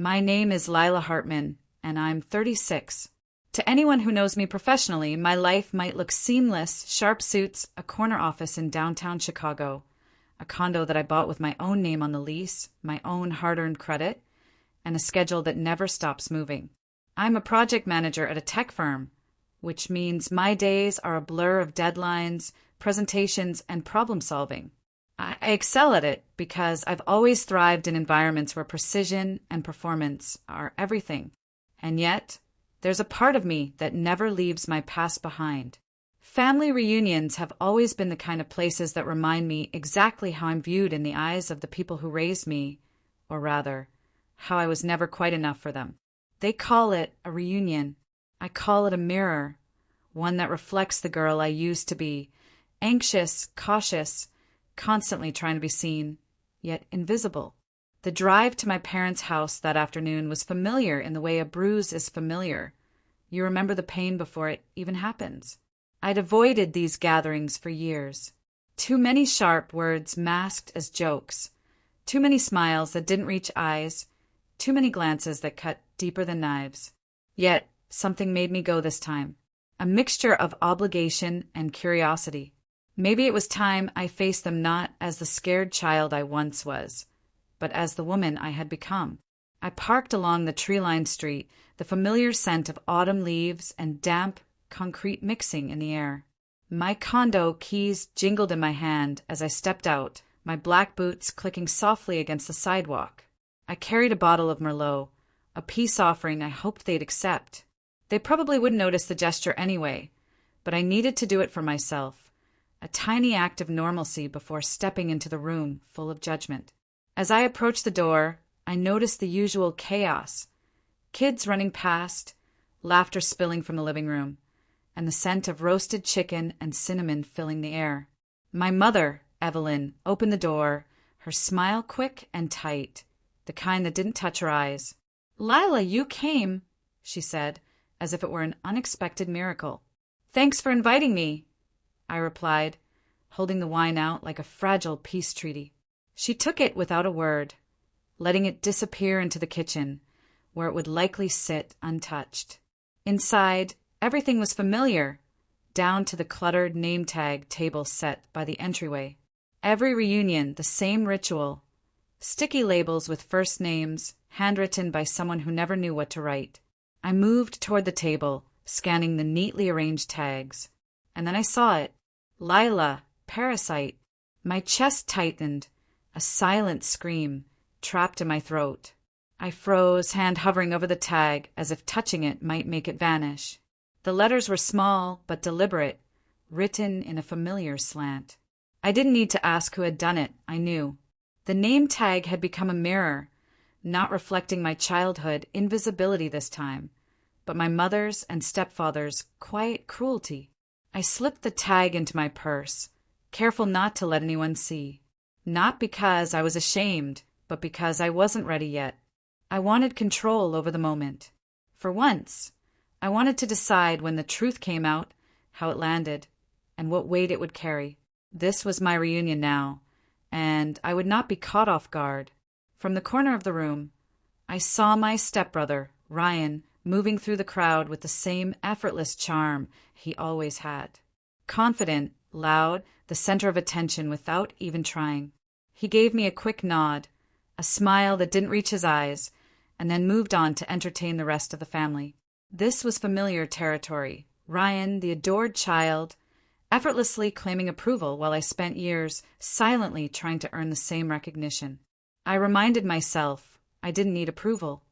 My name is Lila Hartman, and I'm 36. To anyone who knows me professionally, my life might look seamless: sharp suits, a corner office in downtown Chicago, a condo that I bought with my own name on the lease, my own hard-earned credit, and a schedule that never stops moving. I'm a project manager at a tech firm, which means my days are a blur of deadlines, presentations, and problem-solving. I excel at it because I've always thrived in environments where precision and performance are everything. And yet, there's a part of me that never leaves my past behind. Family reunions have always been the kind of places that remind me exactly how I'm viewed in the eyes of the people who raised me, or rather, how I was never quite enough for them. They call it a reunion. I call it a mirror, one that reflects the girl I used to be, anxious, cautious, constantly trying to be seen, yet invisible. The drive to my parents' house that afternoon was familiar in the way a bruise is familiar. You remember the pain before it even happens. I'd avoided these gatherings for years. Too many sharp words masked as jokes. Too many smiles that didn't reach eyes. Too many glances that cut deeper than knives. Yet, something made me go this time. A mixture of obligation and curiosity. Maybe it was time I faced them not as the scared child I once was, but as the woman I had become. I parked along the tree-lined street, the familiar scent of autumn leaves and damp concrete mixing in the air. My condo keys jingled in my hand as I stepped out, my black boots clicking softly against the sidewalk. I carried a bottle of Merlot, a peace offering I hoped they'd accept. They probably wouldn't notice the gesture anyway, but I needed to do it for myself, a tiny act of normalcy before stepping into the room full of judgment. As I approached the door, I noticed the usual chaos: kids running past, laughter spilling from the living room, and the scent of roasted chicken and cinnamon filling the air. My mother, Evelyn, opened the door, her smile quick and tight, the kind that didn't touch her eyes. "Lila, you came," she said, as if it were an unexpected miracle. "Thanks for inviting me," I replied, holding the wine out like a fragile peace treaty. She took it without a word, letting it disappear into the kitchen, where it would likely sit untouched. Inside, everything was familiar, down to the cluttered name tag table set by the entryway. Every reunion, the same ritual: sticky labels with first names, handwritten by someone who never knew what to write. I moved toward the table, scanning the neatly arranged tags. And then I saw it. Lila, Parasite. My chest tightened, a silent scream trapped in my throat. I froze, hand hovering over the tag as if touching it might make it vanish. The letters were small but deliberate, written in a familiar slant. I didn't need to ask who had done it, I knew. The name tag had become a mirror, not reflecting my childhood invisibility this time, but my mother's and stepfather's quiet cruelty. I slipped the tag into my purse, careful not to let anyone see. Not because I was ashamed, but because I wasn't ready yet. I wanted control over the moment. For once, I wanted to decide when the truth came out, how it landed, and what weight it would carry. This was my reunion now, and I would not be caught off guard. From the corner of the room, I saw my stepbrother, Ryan, moving through the crowd with the same effortless charm he always had. Confident, loud, the center of attention without even trying. He gave me a quick nod, a smile that didn't reach his eyes, and then moved on to entertain the rest of the family. This was familiar territory. Ryan, the adored child, effortlessly claiming approval while I spent years silently trying to earn the same recognition. I reminded myself I didn't need approval.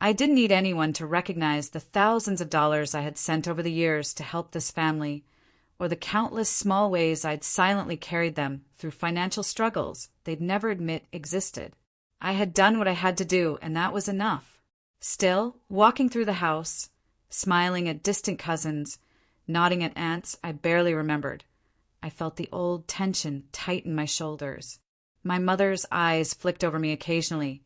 I didn't need anyone to recognize the thousands of dollars I had sent over the years to help this family, or the countless small ways I'd silently carried them through financial struggles they'd never admit existed. I had done what I had to do, and that was enough. Still, walking through the house, smiling at distant cousins, nodding at aunts I barely remembered, I felt the old tension tighten my shoulders. My mother's eyes flicked over me occasionally,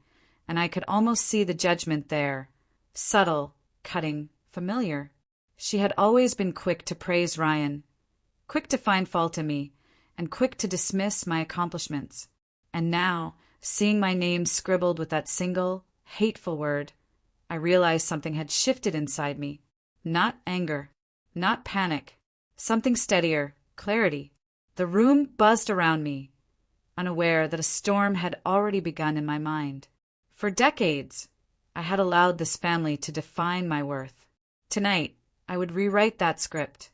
and I could almost see the judgment there, subtle, cutting, familiar. She had always been quick to praise Ryan, quick to find fault in me, and quick to dismiss my accomplishments. And now, seeing my name scribbled with that single, hateful word, I realized something had shifted inside me. Not anger, not panic, something steadier, clarity. The room buzzed around me, unaware that a storm had already begun in my mind. For decades, I had allowed this family to define my worth. Tonight, I would rewrite that script.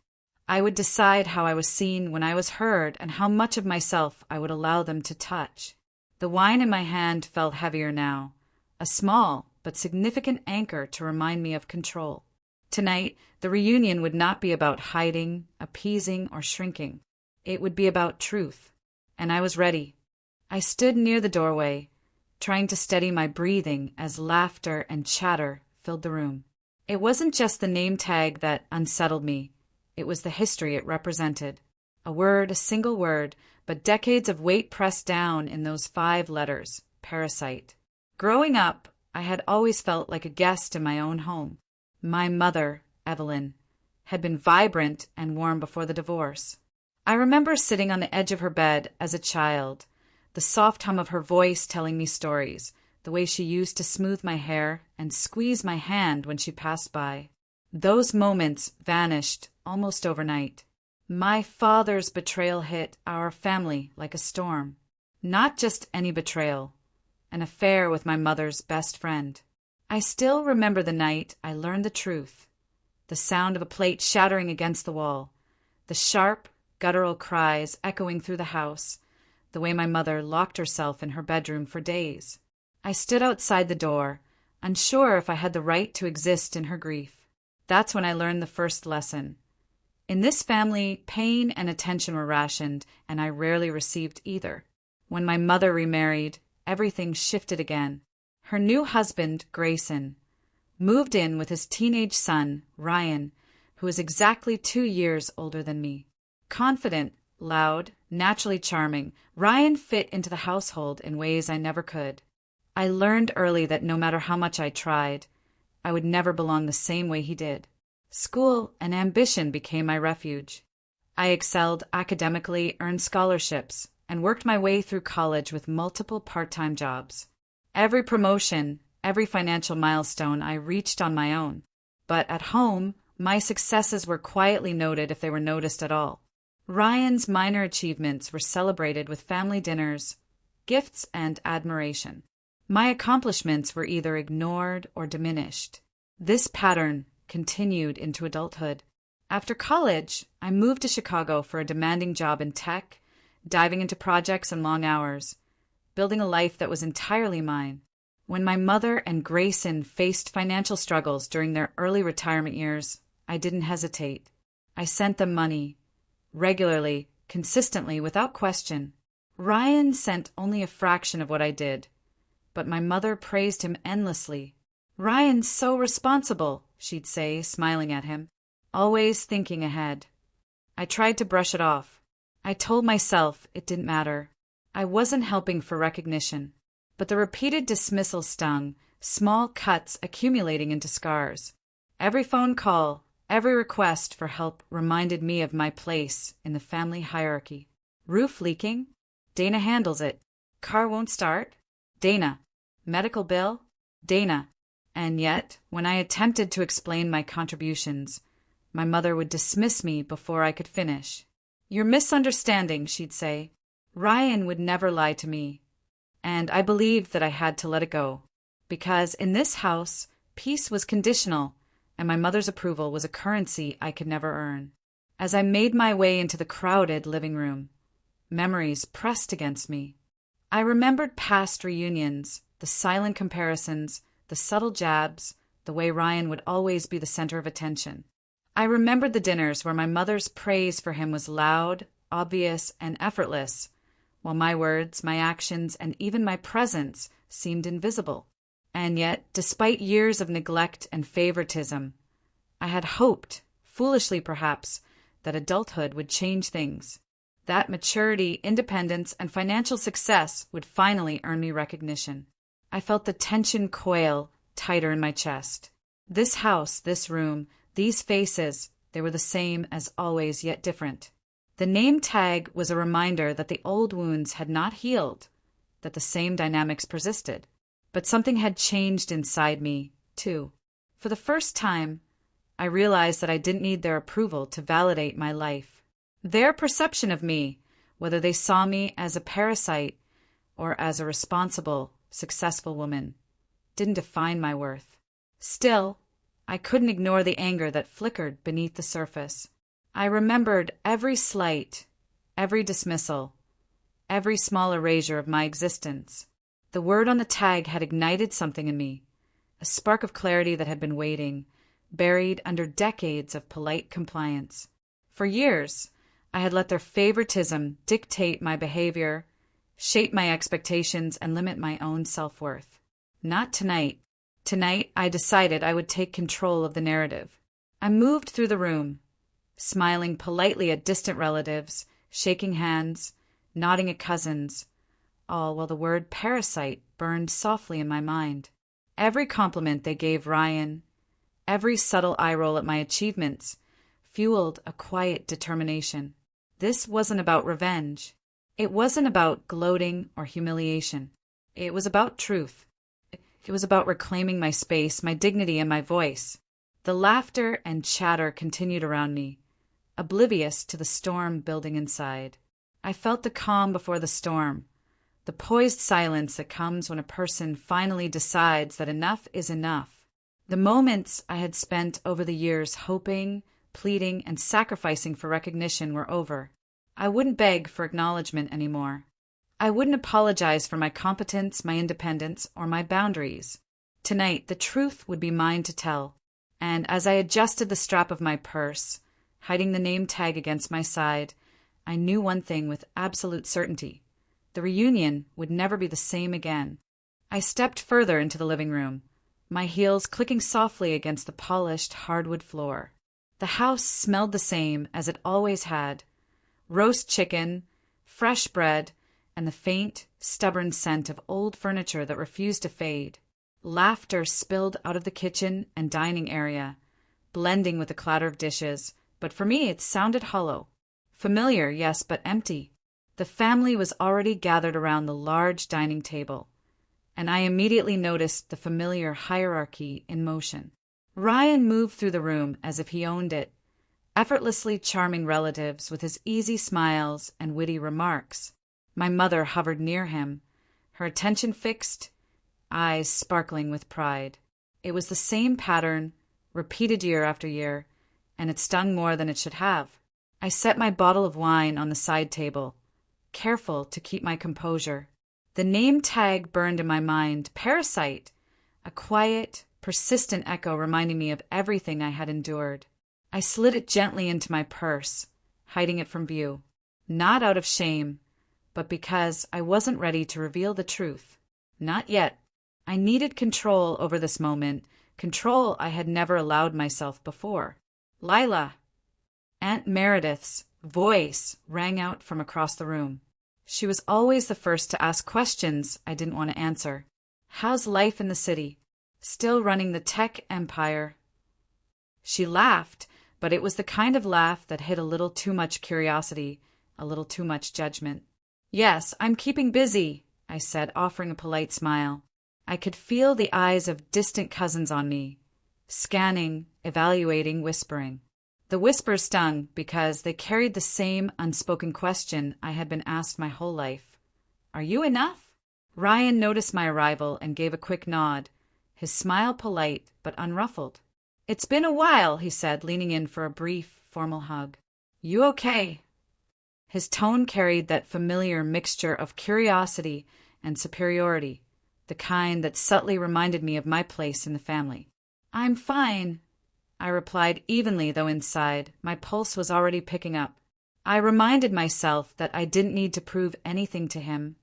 I would decide how I was seen when I was heard and how much of myself I would allow them to touch. The wine in my hand felt heavier now, a small but significant anchor to remind me of control. Tonight, the reunion would not be about hiding, appeasing, or shrinking. It would be about truth. And I was ready. I stood near the doorway, trying to steady my breathing as laughter and chatter filled the room. It wasn't just the name tag that unsettled me. It was the history it represented. A word, a single word, but decades of weight pressed down in those 5 letters, PARASITE. Growing up, I had always felt like a guest in my own home. My mother, Evelyn, had been vibrant and warm before the divorce. I remember sitting on the edge of her bed as a child, the soft hum of her voice telling me stories, the way she used to smooth my hair and squeeze my hand when she passed by. Those moments vanished almost overnight. My father's betrayal hit our family like a storm. Not just any betrayal, an affair with my mother's best friend. I still remember the night I learned the truth. The sound of a plate shattering against the wall, the sharp, guttural cries echoing through the house, the way my mother locked herself in her bedroom for days. I stood outside the door, unsure if I had the right to exist in her grief. That's when I learned the first lesson. In this family, pain and attention were rationed, and I rarely received either. When my mother remarried, everything shifted again. Her new husband, Grayson, moved in with his teenage son, Ryan, who was exactly 2 years older than me. Confident, loud, naturally charming, Ryan fit into the household in ways I never could. I learned early that no matter how much I tried, I would never belong the same way he did. School and ambition became my refuge. I excelled academically, earned scholarships, and worked my way through college with multiple part-time jobs. Every promotion, every financial milestone I reached on my own. But at home, my successes were quietly noted if they were noticed at all. Ryan's minor achievements were celebrated with family dinners, gifts, and admiration. My accomplishments were either ignored or diminished. This pattern continued into adulthood. After college, I moved to Chicago for a demanding job in tech, diving into projects and long hours, building a life that was entirely mine. When my mother and Grayson faced financial struggles during their early retirement years, I didn't hesitate. I sent them money, regularly, consistently, without question. Ryan sent only a fraction of what I did, but my mother praised him endlessly. "Ryan's so responsible," she'd say, smiling at him, always thinking ahead. I tried to brush it off. I told myself it didn't matter. I wasn't helping for recognition. But the repeated dismissal stung, small cuts accumulating into scars. Every phone call, every request for help reminded me of my place in the family hierarchy. Roof leaking? Dana handles it. Car won't start? Dana. Medical bill? Dana. And yet, when I attempted to explain my contributions, my mother would dismiss me before I could finish. "You're misunderstanding," she'd say. Ryan would never lie to me. And I believed that I had to let it go. Because in this house, peace was conditional, and my mother's approval was a currency I could never earn. As I made my way into the crowded living room, memories pressed against me. I remembered past reunions, the silent comparisons, the subtle jabs, the way Ryan would always be the center of attention. I remembered the dinners where my mother's praise for him was loud, obvious, and effortless, while my words, my actions, and even my presence seemed invisible. And yet, despite years of neglect and favoritism, I had hoped, foolishly perhaps, that adulthood would change things. That maturity, independence, and financial success would finally earn me recognition. I felt the tension coil tighter in my chest. This house, this room, these faces, they were the same as always, yet different. The name tag was a reminder that the old wounds had not healed, that the same dynamics persisted. But something had changed inside me, too. For the first time, I realized that I didn't need their approval to validate my life. Their perception of me, whether they saw me as a parasite or as a responsible, successful woman, didn't define my worth. Still, I couldn't ignore the anger that flickered beneath the surface. I remembered every slight, every dismissal, every small erasure of my existence. The word on the tag had ignited something in me, a spark of clarity that had been waiting, buried under decades of polite compliance. For years, I had let their favoritism dictate my behavior, shape my expectations, and limit my own self-worth. Not tonight. Tonight, I decided I would take control of the narrative. I moved through the room, smiling politely at distant relatives, shaking hands, nodding at cousins, all while the word parasite burned softly in my mind. Every compliment they gave Ryan, every subtle eye roll at my achievements, fueled a quiet determination. This wasn't about revenge. It wasn't about gloating or humiliation. It was about truth. It was about reclaiming my space, my dignity, and my voice. The laughter and chatter continued around me, oblivious to the storm building inside. I felt the calm before the storm, the poised silence that comes when a person finally decides that enough is enough. The moments I had spent over the years hoping, pleading, and sacrificing for recognition were over. I wouldn't beg for acknowledgement anymore. I wouldn't apologize for my competence, my independence, or my boundaries. Tonight, the truth would be mine to tell. And as I adjusted the strap of my purse, hiding the name tag against my side, I knew one thing with absolute certainty. The reunion would never be the same again. I stepped further into the living room, my heels clicking softly against the polished hardwood floor. The house smelled the same as it always had: roast chicken, fresh bread, and the faint, stubborn scent of old furniture that refused to fade. Laughter spilled out of the kitchen and dining area, blending with the clatter of dishes, but for me it sounded hollow. Familiar, yes, but empty. The family was already gathered around the large dining table, and I immediately noticed the familiar hierarchy in motion. Ryan moved through the room as if he owned it, effortlessly charming relatives with his easy smiles and witty remarks. My mother hovered near him, her attention fixed, eyes sparkling with pride. It was the same pattern, repeated year after year, and it stung more than it should have. I set my bottle of wine on the side table, careful to keep my composure. The name tag burned in my mind: Parasite, a quiet, persistent echo reminding me of everything I had endured. I slid it gently into my purse, hiding it from view, not out of shame, but because I wasn't ready to reveal the truth. Not yet. I needed control over this moment, control I had never allowed myself before. Lila! Aunt Meredith's voice rang out from across the room. She was always the first to ask questions I didn't want to answer. How's life in the city? Still running the tech empire? She laughed, but it was the kind of laugh that hid a little too much curiosity, a little too much judgment. Yes, I'm keeping busy, I said, offering a polite smile. I could feel the eyes of distant cousins on me, scanning, evaluating, whispering. The whispers stung because they carried the same unspoken question I had been asked my whole life. Are you enough? Ryan noticed my arrival and gave a quick nod, his smile polite but unruffled. It's been a while, he said, leaning in for a brief, formal hug. You okay? His tone carried that familiar mixture of curiosity and superiority, the kind that subtly reminded me of my place in the family. I'm fine, I replied evenly, though inside, my pulse was already picking up. I reminded myself that I didn't need to prove anything to him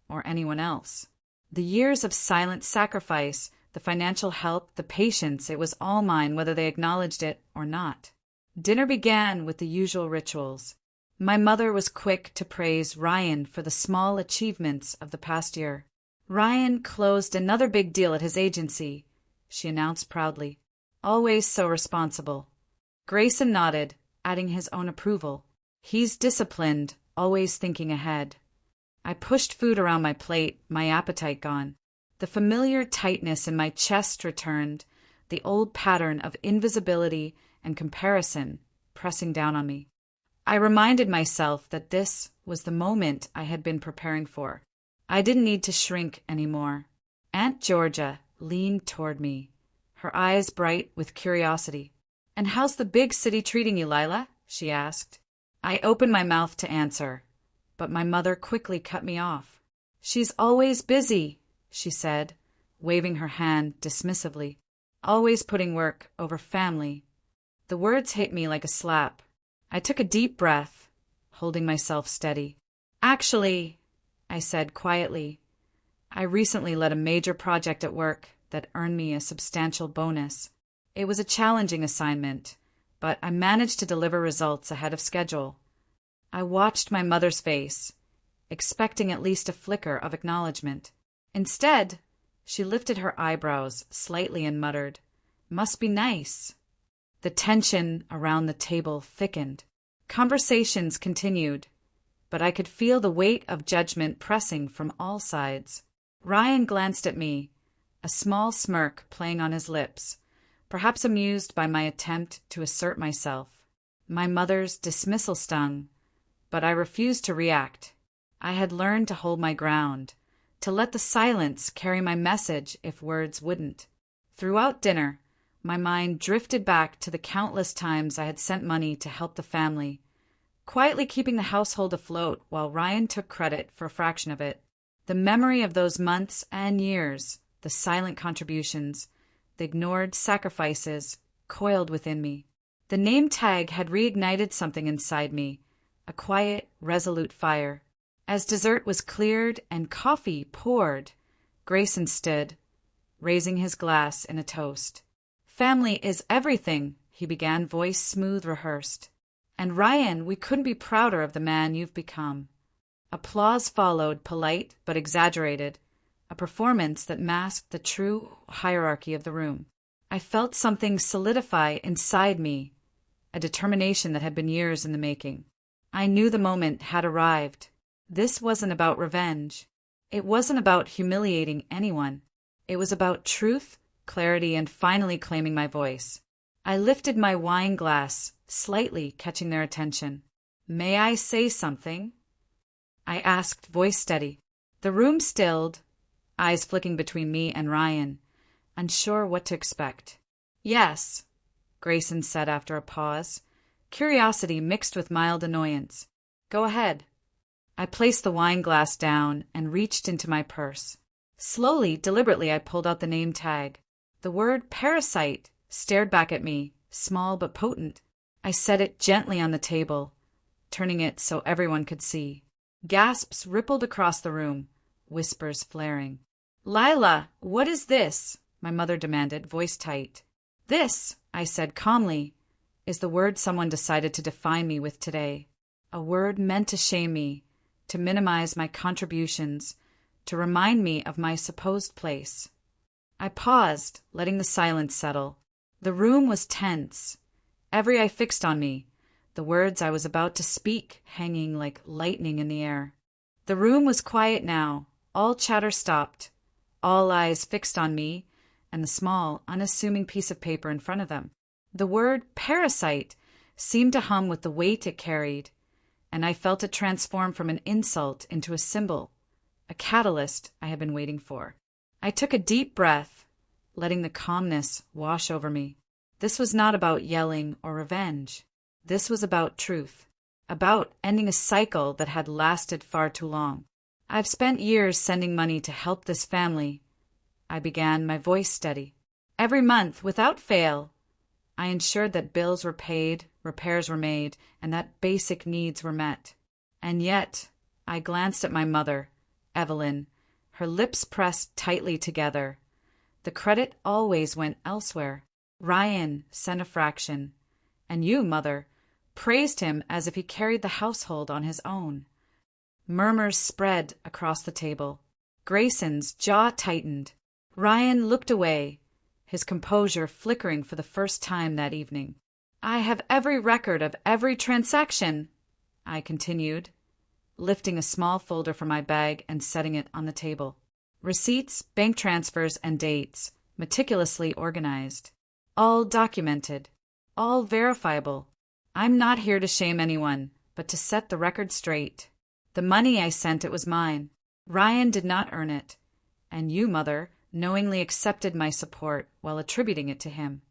or anyone else. The years of silent sacrifice, the financial help, the patience, it was all mine, whether they acknowledged it or not. Dinner began with the usual rituals. My mother was quick to praise Ryan for the small achievements of the past year. Ryan closed another big deal at his agency, she announced proudly. Always so responsible. Grayson nodded, adding his own approval. He's disciplined, always thinking ahead. I pushed food around my plate, my appetite gone. The familiar tightness in my chest returned, the old pattern of invisibility and comparison pressing down on me. I reminded myself that this was the moment I had been preparing for. I didn't need to shrink anymore. Aunt Georgia leaned toward me, her eyes bright with curiosity. "And how's the big city treating you, Lila?" she asked. I opened my mouth to answer, but my mother quickly cut me off. "She's always busy," she said, waving her hand dismissively. "Always putting work over family." The words hit me like a slap. I took a deep breath, holding myself steady. "Actually," I said quietly, "I recently led a major project at work that earned me a substantial bonus. It was a challenging assignment, but I managed to deliver results ahead of schedule." I watched my mother's face, expecting at least a flicker of acknowledgement. Instead, she lifted her eyebrows slightly and muttered, "Must be nice." The tension around the table thickened. Conversations continued, but I could feel the weight of judgment pressing from all sides. Ryan glanced at me, a small smirk playing on his lips, perhaps amused by my attempt to assert myself. My mother's dismissal stung, but I refused to react. I had learned to hold my ground, to let the silence carry my message if words wouldn't. Throughout dinner, my mind drifted back to the countless times I had sent money to help the family, quietly keeping the household afloat while Ryan took credit for a fraction of it. The memory of those months and years, the silent contributions, the ignored sacrifices, coiled within me. The name tag had reignited something inside me, a quiet, resolute fire. As dessert was cleared and coffee poured, Grayson stood, raising his glass in a toast. "Family is everything," he began, voice smooth rehearsed. "And Ryan, we couldn't be prouder of the man you've become." Applause followed, polite but exaggerated, a performance that masked the true hierarchy of the room. I felt something solidify inside me, a determination that had been years in the making. I knew the moment had arrived. This wasn't about revenge. It wasn't about humiliating anyone. It was about truth, clarity, and finally claiming my voice. I lifted my wine glass, slightly catching their attention. "May I say something?" I asked, voice steady. The room stilled, eyes flicking between me and Ryan, unsure what to expect. "Yes," Grayson said after a pause, curiosity mixed with mild annoyance. "Go ahead." I placed the wine glass down and reached into my purse. Slowly, deliberately, I pulled out the name tag. The word "parasite" stared back at me, small but potent. I set it gently on the table, turning it so everyone could see. Gasps rippled across the room, whispers flaring. "Lila, what is this?" my mother demanded, voice tight. "This," I said calmly, "is the word someone decided to define me with today. A word meant to shame me, to minimize my contributions, to remind me of my supposed place." I paused, letting the silence settle. The room was tense, every eye fixed on me, the words I was about to speak hanging like lightning in the air. The room was quiet now, all chatter stopped, all eyes fixed on me and the small, unassuming piece of paper in front of them. The word "parasite" seemed to hum with the weight it carried, and I felt it transform from an insult into a symbol, a catalyst I had been waiting for. I took a deep breath, letting the calmness wash over me. This was not about yelling or revenge. This was about truth, about ending a cycle that had lasted far too long. "I've spent years sending money to help this family," I began, my voice steady. "Every month, without fail, I ensured that bills were paid, repairs were made, and that basic needs were met. And yet," I glanced at my mother, Evelyn, her lips pressed tightly together. "The credit always went elsewhere. Ryan sent a fraction, and you, Mother, praised him as if he carried the household on his own." Murmurs spread across the table. Grayson's jaw tightened. Ryan looked away, his composure flickering for the first time that evening. "I have every record of every transaction," I continued, lifting a small folder from my bag and setting it on the table. Receipts, bank transfers, and dates, meticulously organized. All documented. All verifiable. I'm not here to shame anyone, but to set the record straight. The money I sent, it was mine. Ryan did not earn it. And you, Mother, knowingly accepted my support while attributing it to him.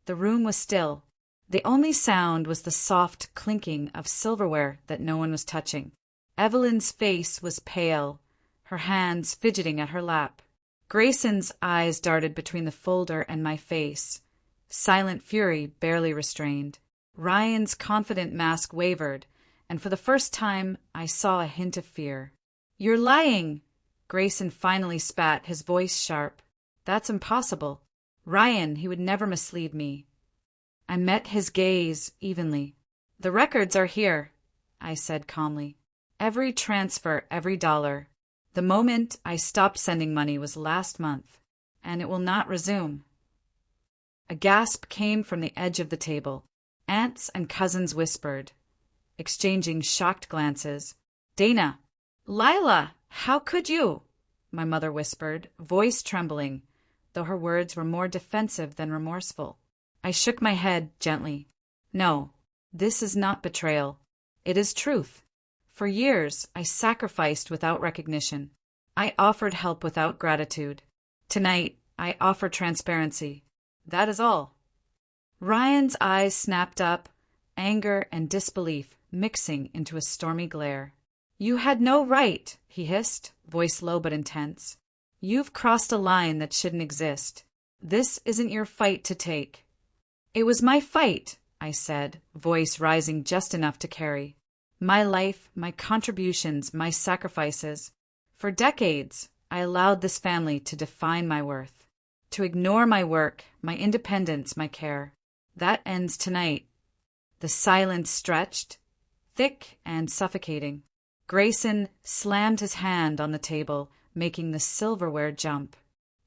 The room was still. The only sound was the soft clinking of silverware that no one was touching. Evelyn's face was pale, her hands fidgeting at her lap. Grayson's eyes darted between the folder and my face, silent fury barely restrained. Ryan's confident mask wavered, and for the first time I saw a hint of fear. "You're lying!" Grayson finally spat, his voice sharp. "That's impossible. Ryan, he would never mislead me." I met his gaze evenly. "The records are here," I said calmly. "Every transfer, every dollar. The moment I stopped sending money was last month, and it will not resume." A gasp came from the edge of the table. Aunts and cousins whispered, exchanging shocked glances. "Dana! Lila! How could you?" my mother whispered, voice trembling, though her words were more defensive than remorseful. I shook my head gently. "No, this is not betrayal. It is truth. For years, I sacrificed without recognition. I offered help without gratitude. Tonight, I offer transparency. That is all." Ryan's eyes snapped up, anger and disbelief mixing into a stormy glare. "You had no right," he hissed, voice low but intense. "You've crossed a line that shouldn't exist. This isn't your fight to take." "It was my fight," I said, voice rising just enough to carry. "My life, my contributions, my sacrifices. For decades, I allowed this family to define my worth, to ignore my work, my independence, my care. That ends tonight." The silence stretched, thick and suffocating. Grayson slammed his hand on the table, making the silverware jump.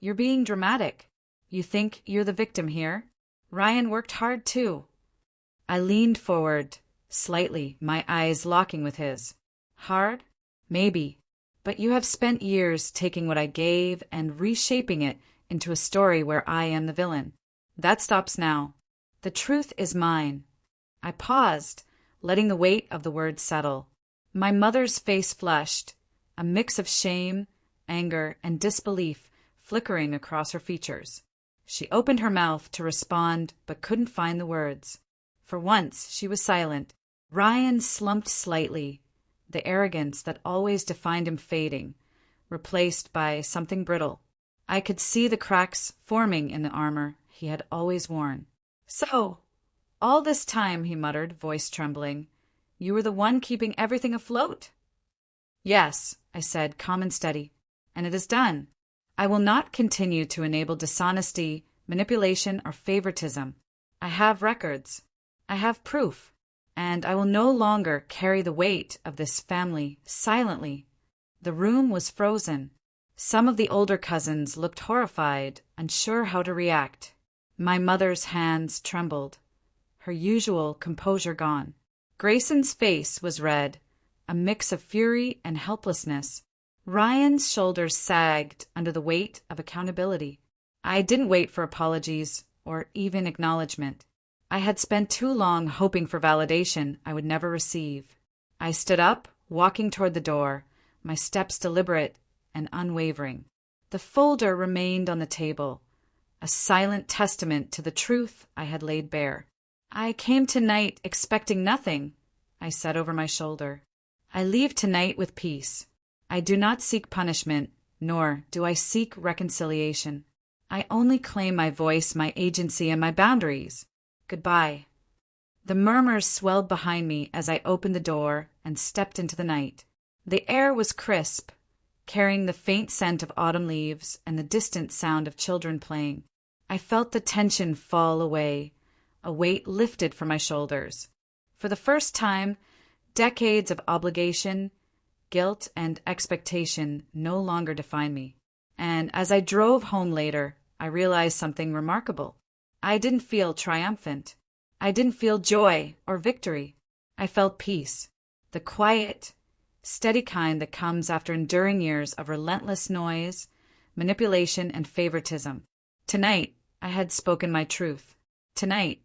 "You're being dramatic. You think you're the victim here? Ryan worked hard too." I leaned forward, slightly, my eyes locking with his. "Hard? Maybe. But you have spent years taking what I gave and reshaping it into a story where I am the villain. That stops now. The truth is mine." I paused, letting the weight of the words settle. My mother's face flushed, a mix of shame, anger, and disbelief flickering across her features. She opened her mouth to respond but couldn't find the words. For once, she was silent. Ryan slumped slightly, the arrogance that always defined him fading, replaced by something brittle. I could see the cracks forming in the armor he had always worn. "So, all this time," he muttered, voice trembling, "you were the one keeping everything afloat?" "Yes," I said, calm and steady, "and it is done. I will not continue to enable dishonesty, manipulation, or favoritism. I have records. I have proof. And I will no longer carry the weight of this family silently." The room was frozen. Some of the older cousins looked horrified, unsure how to react. My mother's hands trembled, her usual composure gone. Grayson's face was red, a mix of fury and helplessness. Ryan's shoulders sagged under the weight of accountability. I didn't wait for apologies or even acknowledgement. I had spent too long hoping for validation I would never receive. I stood up, walking toward the door, my steps deliberate and unwavering. The folder remained on the table, a silent testament to the truth I had laid bare. "I came tonight expecting nothing," I said over my shoulder. "I leave tonight with peace. I do not seek punishment, nor do I seek reconciliation. I only claim my voice, my agency, and my boundaries. Goodbye." The murmurs swelled behind me as I opened the door and stepped into the night. The air was crisp, carrying the faint scent of autumn leaves and the distant sound of children playing. I felt the tension fall away, a weight lifted from my shoulders. For the first time, decades of obligation, guilt, and expectation no longer defined me. And as I drove home later, I realized something remarkable. I didn't feel triumphant. I didn't feel joy or victory. I felt peace, the quiet, steady kind that comes after enduring years of relentless noise, manipulation, and favoritism. Tonight, I had spoken my truth. Tonight,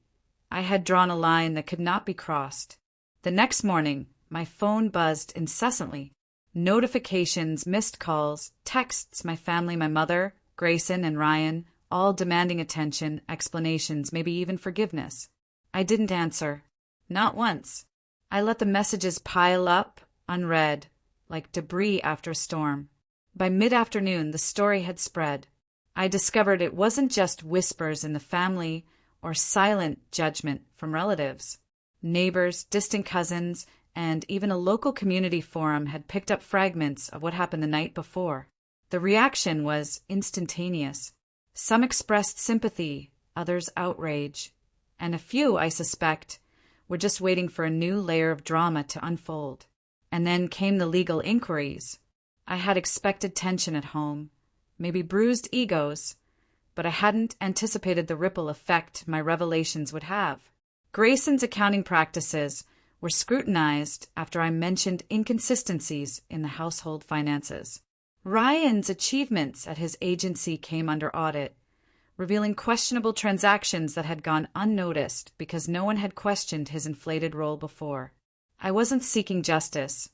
I had drawn a line that could not be crossed. The next morning, my phone buzzed incessantly. Notifications, missed calls, texts, my family, my mother, Grayson, and Ryan, all demanding attention, explanations, maybe even forgiveness. I didn't answer. Not once. I let the messages pile up, unread, like debris after a storm. By mid-afternoon, the story had spread. I discovered it wasn't just whispers in the family or silent judgment from relatives. Neighbors, distant cousins, and even a local community forum had picked up fragments of what happened the night before. The reaction was instantaneous. Some expressed sympathy, others outrage, and a few, I suspect, were just waiting for a new layer of drama to unfold. And then came the legal inquiries. I had expected tension at home, maybe bruised egos, but I hadn't anticipated the ripple effect my revelations would have. Grayson's accounting practices were scrutinized after I mentioned inconsistencies in the household finances. Ryan's achievements at his agency came under audit, revealing questionable transactions that had gone unnoticed because no one had questioned his inflated role before. I wasn't seeking justice,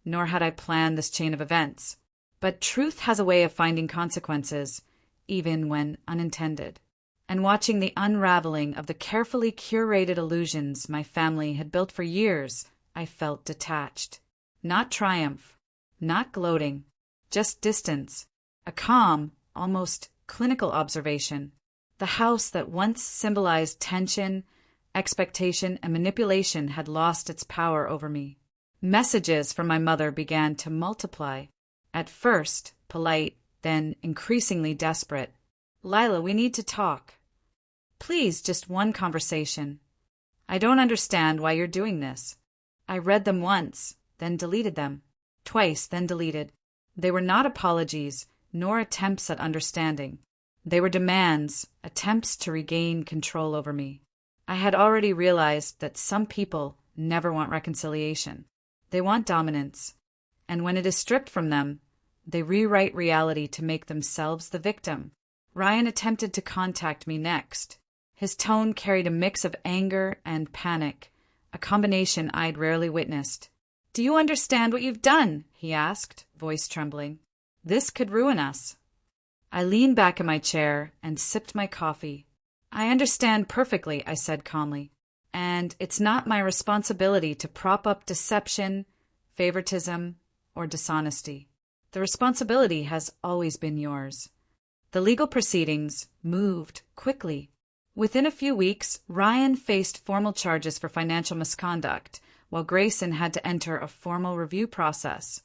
nor had I planned this chain of events, but truth has a way of finding consequences, even when unintended. And watching the unraveling of the carefully curated illusions my family had built for years, I felt detached. Not triumph, not gloating, just distance, a calm, almost clinical observation. The house that once symbolized tension, expectation, and manipulation had lost its power over me. Messages from my mother began to multiply. At first, polite, then increasingly desperate. "Lila, we need to talk. Please, just one conversation. I don't understand why you're doing this." I read them once, then deleted them. Twice, then deleted. They were not apologies, nor attempts at understanding. They were demands, attempts to regain control over me. I had already realized that some people never want reconciliation. They want dominance. And when it is stripped from them, they rewrite reality to make themselves the victim. Ryan attempted to contact me next. His tone carried a mix of anger and panic, a combination I'd rarely witnessed. "Do you understand what you've done?" he asked, voice trembling. "This could ruin us." I leaned back in my chair and sipped my coffee. "I understand perfectly," I said calmly, "and it's not my responsibility to prop up deception, favoritism, or dishonesty. The responsibility has always been yours." The legal proceedings moved quickly. Within a few weeks, Ryan faced formal charges for financial misconduct, while Grayson had to enter a formal review process,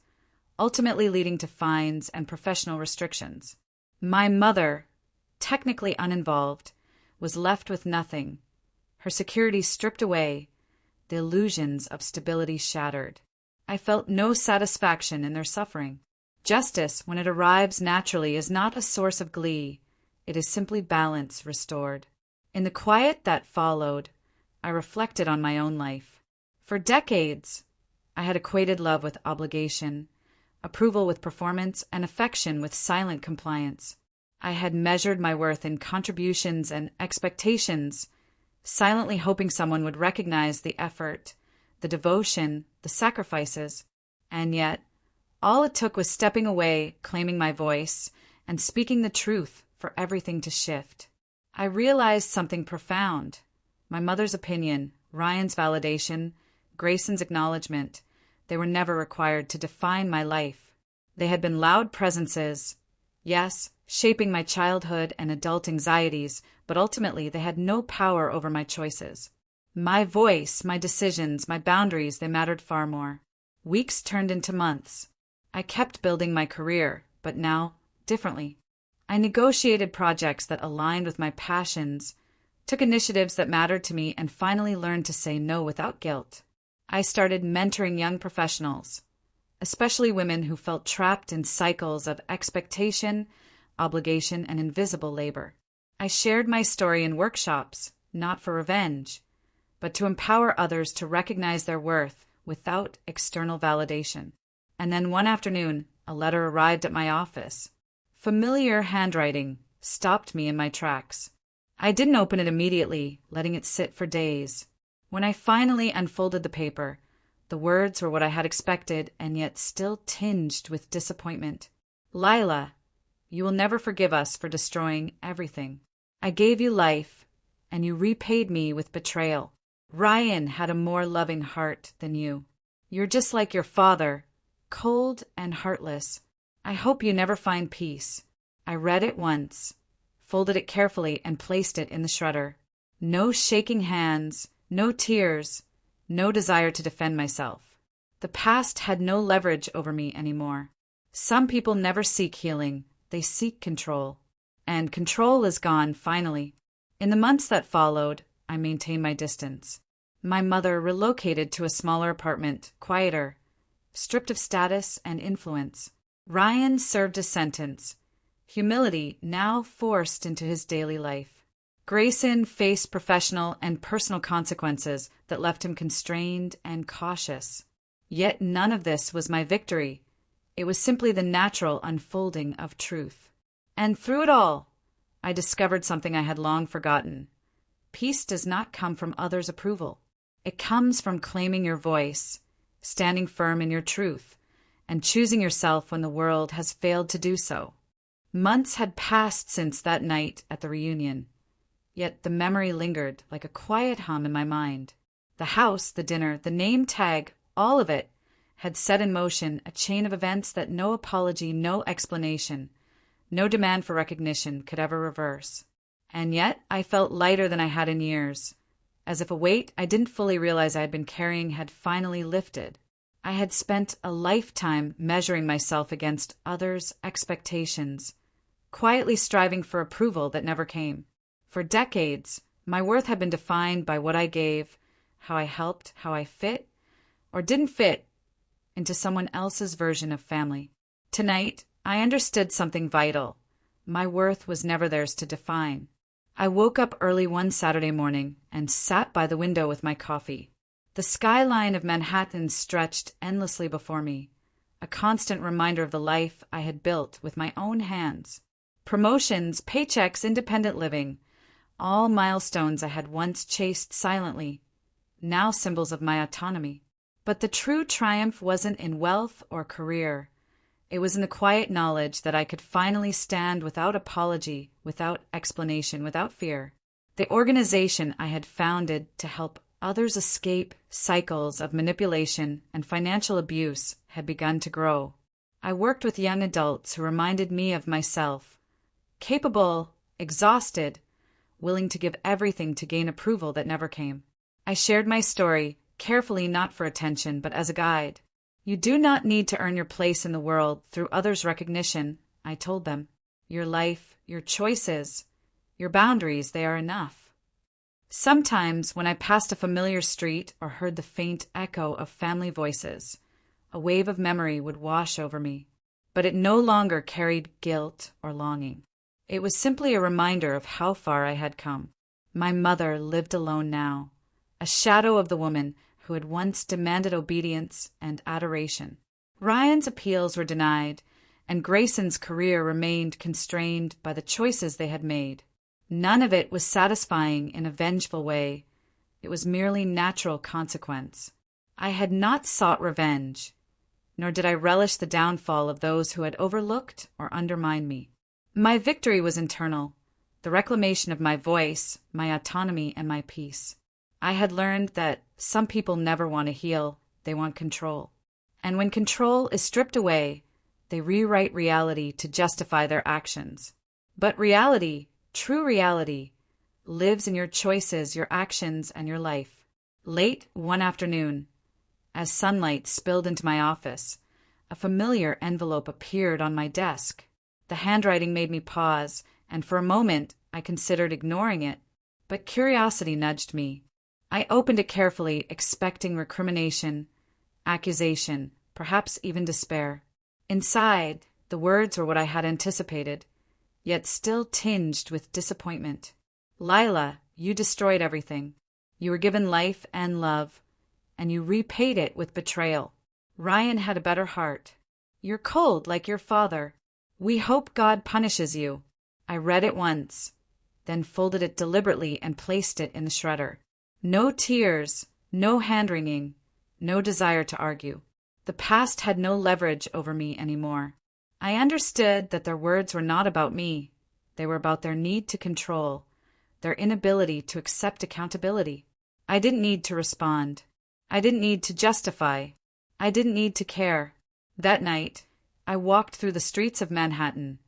ultimately leading to fines and professional restrictions. My mother, technically uninvolved, was left with nothing, her security stripped away, the illusions of stability shattered. I felt no satisfaction in their suffering. Justice, when it arrives naturally, is not a source of glee. It is simply balance restored. In the quiet that followed, I reflected on my own life. For decades, I had equated love with obligation, approval with performance, and affection with silent compliance. I had measured my worth in contributions and expectations, silently hoping someone would recognize the effort, the devotion, the sacrifices. And yet, all it took was stepping away, claiming my voice, and speaking the truth for everything to shift. I realized something profound. My mother's opinion, Ryan's validation, Grayson's acknowledgement, they were never required to define my life. They had been loud presences, yes, shaping my childhood and adult anxieties, but ultimately they had no power over my choices. My voice, my decisions, my boundaries, they mattered far more. Weeks turned into months. I kept building my career, but now, differently. I negotiated projects that aligned with my passions, took initiatives that mattered to me, and finally learned to say no without guilt. I started mentoring young professionals, especially women who felt trapped in cycles of expectation, obligation, and invisible labor. I shared my story in workshops, not for revenge, but to empower others to recognize their worth without external validation. And then one afternoon, a letter arrived at my office. Familiar handwriting stopped me in my tracks. I didn't open it immediately, letting it sit for days. When I finally unfolded the paper, the words were what I had expected and yet still tinged with disappointment. Lila, you will never forgive us for destroying everything. I gave you life, and you repaid me with betrayal. Ryan had a more loving heart than you. You're just like your father, cold and heartless. I hope you never find peace. I read it once, folded it carefully, and placed it in the shredder. No shaking hands, no tears, no desire to defend myself. The past had no leverage over me anymore. Some people never seek healing, they seek control. And control is gone, finally. In the months that followed, I maintained my distance. My mother relocated to a smaller apartment, quieter, stripped of status and influence. Ryan served a sentence, humility now forced into his daily life. Grayson faced professional and personal consequences that left him constrained and cautious. Yet none of this was my victory. It was simply the natural unfolding of truth. And through it all, I discovered something I had long forgotten. Peace does not come from others' approval. It comes from claiming your voice, standing firm in your truth, and choosing yourself when the world has failed to do so. Months had passed since that night at the reunion, yet the memory lingered like a quiet hum in my mind. The house, the dinner, the name tag, all of it had set in motion a chain of events that no apology, no explanation, no demand for recognition could ever reverse. And yet I felt lighter than I had in years, as if a weight I didn't fully realize I had been carrying had finally lifted. I had spent a lifetime measuring myself against others' expectations, quietly striving for approval that never came. For decades, my worth had been defined by what I gave, how I helped, how I fit, or didn't fit, into someone else's version of family. Tonight, I understood something vital. My worth was never theirs to define. I woke up early one Saturday morning and sat by the window with my coffee. The skyline of Manhattan stretched endlessly before me, a constant reminder of the life I had built with my own hands. Promotions, paychecks, independent living, all milestones I had once chased silently, now symbols of my autonomy. But the true triumph wasn't in wealth or career. It was in the quiet knowledge that I could finally stand without apology, without explanation, without fear. The organization I had founded to help others escape cycles of manipulation and financial abuse had begun to grow. I worked with young adults who reminded me of myself, capable, exhausted, willing to give everything to gain approval that never came. I shared my story, carefully, not for attention, but as a guide. You do not need to earn your place in the world through others' recognition, I told them. Your life, your choices, your boundaries, they are enough. Sometimes, when I passed a familiar street or heard the faint echo of family voices, a wave of memory would wash over me. But it no longer carried guilt or longing. It was simply a reminder of how far I had come. My mother lived alone now, a shadow of the woman who had once demanded obedience and adoration. Ryan's appeals were denied, and Grayson's career remained constrained by the choices they had made. None of it was satisfying in a vengeful way. It was merely natural consequence. I had not sought revenge, nor did I relish the downfall of those who had overlooked or undermined me. My victory was internal, the reclamation of my voice, my autonomy, and my peace. I had learned that some people never want to heal, they want control. And when control is stripped away, they rewrite reality to justify their actions. But reality, true reality, lives in your choices, your actions, and your life. Late one afternoon, as sunlight spilled into my office, a familiar envelope appeared on my desk. The handwriting made me pause, and for a moment I considered ignoring it. But curiosity nudged me. I opened it carefully, expecting recrimination, accusation, perhaps even despair. Inside, the words were what I had anticipated, yet still tinged with disappointment. Lila, you destroyed everything. You were given life and love, and you repaid it with betrayal. Ryan had a better heart. You're cold like your father. We hope God punishes you. I read it once, then folded it deliberately and placed it in the shredder. No tears, no hand-wringing, no desire to argue. The past had no leverage over me anymore. I understood that their words were not about me. They were about their need to control, their inability to accept accountability. I didn't need to respond. I didn't need to justify. I didn't need to care. That night, I walked through the streets of Manhattan,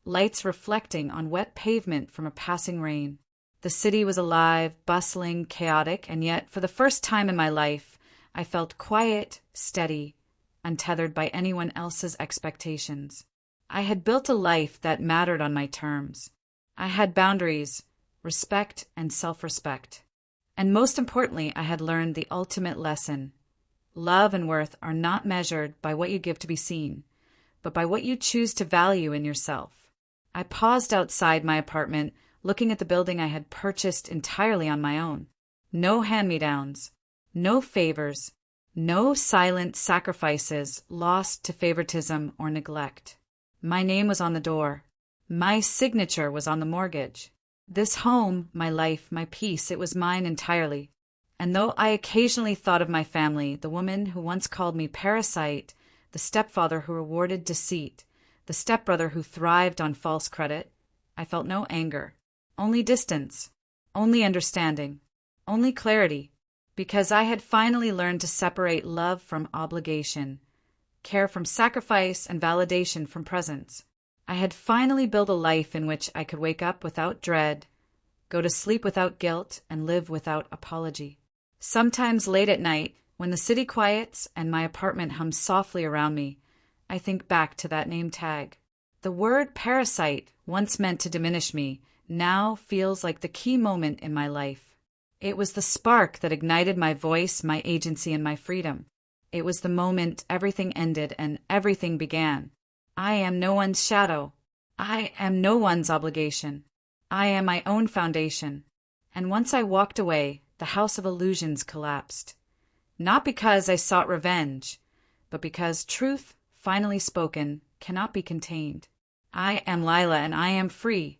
lights reflecting on wet pavement from a passing rain. The city was alive, bustling, chaotic, and yet, for the first time in my life, I felt quiet, steady, untethered by anyone else's expectations. I had built a life that mattered on my terms. I had boundaries, respect, and self-respect. And most importantly, I had learned the ultimate lesson. Love and worth are not measured by what you give to be seen, but by what you choose to value in yourself. I paused outside my apartment, looking at the building I had purchased entirely on my own. No hand-me-downs, no favors, no silent sacrifices lost to favoritism or neglect. My name was on the door. My signature was on the mortgage. This home, my life, my peace, it was mine entirely. And though I occasionally thought of my family, the woman who once called me parasite, the stepfather who rewarded deceit, the stepbrother who thrived on false credit, I felt no anger, only distance, only understanding, only clarity, because I had finally learned to separate love from obligation, care from sacrifice, and validation from presence. I had finally built a life in which I could wake up without dread, go to sleep without guilt, and live without apology. Sometimes late at night, when the city quiets and my apartment hums softly around me, I think back to that name tag. The word parasite, once meant to diminish me, now feels like the key moment in my life. It was the spark that ignited my voice, my agency, and my freedom. It was the moment everything ended and everything began. I am no one's shadow. I am no one's obligation. I am my own foundation. And once I walked away, the house of illusions collapsed. Not because I sought revenge, but because truth, finally spoken, cannot be contained. I am Lila and I am free.